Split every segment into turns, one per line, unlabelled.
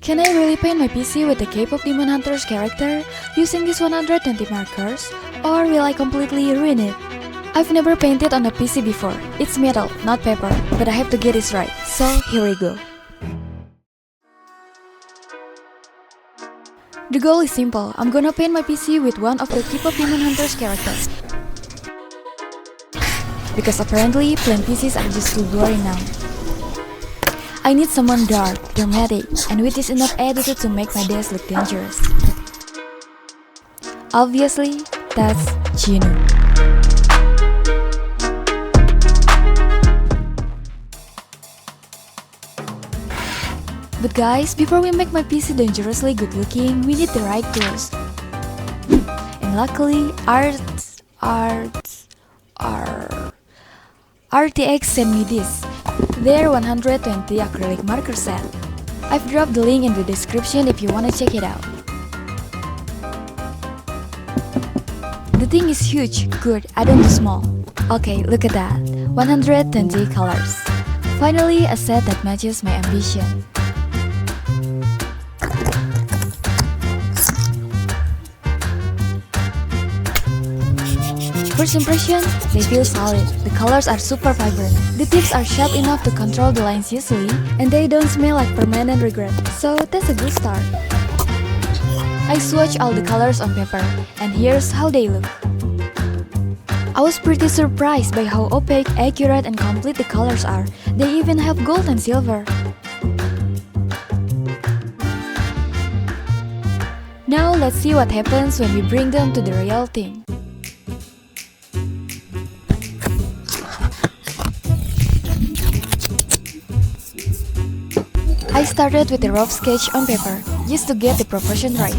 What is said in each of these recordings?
Can I really paint my PC with the K-pop Demon Hunter's character using these 120 markers, or will I completely ruin it? I've never painted on a PC before. It's metal, not paper, but I have to get this right, so here we go. The goal is simple. I'm gonna paint my PC with one of the K-pop Demon Hunter's characters. Because apparently, plain PCs are just too boring now. I need someone dark, dramatic, and with this enough attitude to make my desk look dangerous. Obviously, that's Jinu. But guys, before we make my PC dangerously good looking, we need the right tools. And luckily, Arrtx sent me this. Their 120 acrylic marker set. I've dropped the link in the description if you wanna check it out. The thing is huge, good, I don't do small. Okay, look at that, 120 colors. Finally, a set that matches my ambition. First impression, they feel solid. The colors are super vibrant. The tips are sharp enough to control the lines easily, and they don't smell like permanent regret. So that's a good start. I swatched all the colors on paper, and here's how they look. I was pretty surprised by how opaque, accurate, and complete the colors are. They even have gold and silver. Now let's see what happens when we bring them to the real thing. I started with a rough sketch on paper, just to get the proportion right.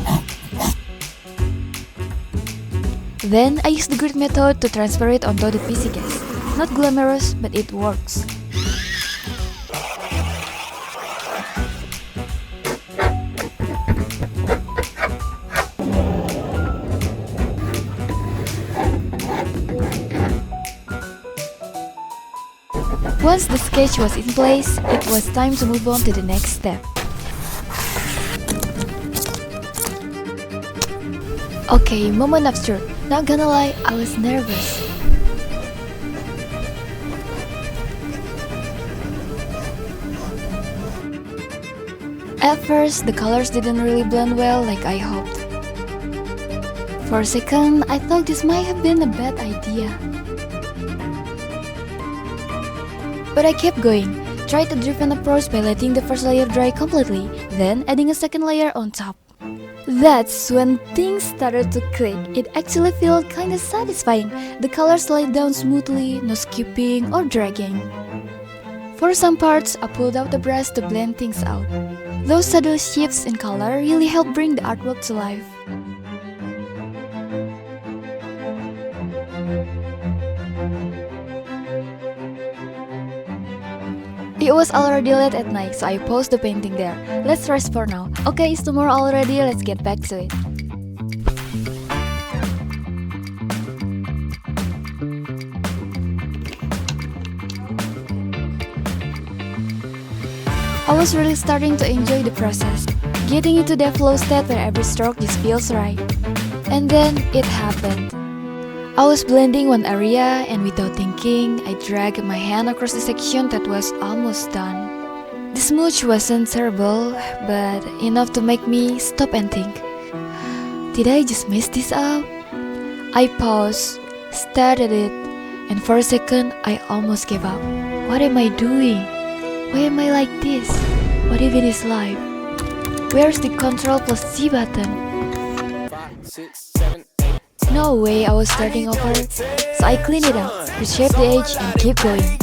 Then I used the grid method to transfer it onto the PC case. Not glamorous, but it works. Once the sketch was in place, it was time to move on to the next step. Okay, moment of truth. Not gonna lie, I was nervous. At first, the colors didn't really blend well like I hoped. For a second, I thought this might have been a bad idea. But I kept going, tried a different approach by letting the first layer dry completely, then adding a second layer on top. That's when things started to click. It actually felt kinda satisfying. The colors laid down smoothly, no skipping or dragging. For some parts, I pulled out the brush to blend things out. Those subtle shifts in color really helped bring the artwork to life. It was already late at night, so I paused the painting there. Let's rest for now. Okay, it's tomorrow already, let's get back to it. I was really starting to enjoy the process, getting into that flow state where every stroke just feels right. And then it happened. I was blending one area, and without thinking, I dragged my hand across the section that was almost done. The smudge wasn't terrible, but enough to make me stop and think. Did I just mess this up? I paused, stared at it, and for a second, I almost gave up. What am I doing? Why am I like this? What if it is life? Where's the Ctrl plus Z button?
5, 6, 7, 8.
No way I was starting over, so I cleaned it up, reshape the edge, and keep going.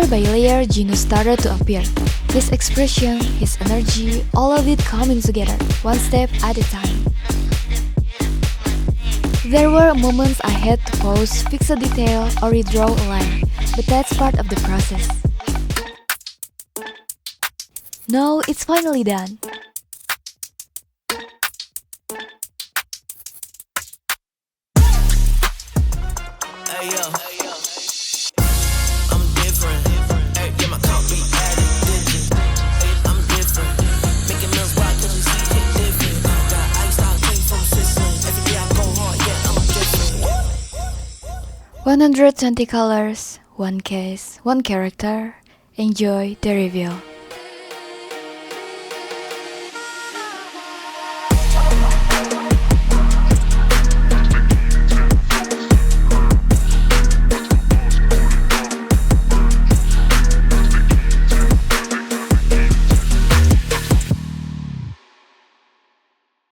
Layer by layer, Jinu started to appear. His expression, his energy, all of it coming together, one step at a time. There were moments I had to pause, fix a detail, or redraw a line, but that's part of the process. Now it's finally done.
Hey yo, I'm different. Hey, yeah, my comp be added digits. I'm different. Making meals right 'cause you see it different. Got ice out came from Sicily. Every day I go hard, yeah, I'm different.
120 colors, one case, one character. Enjoy the reveal.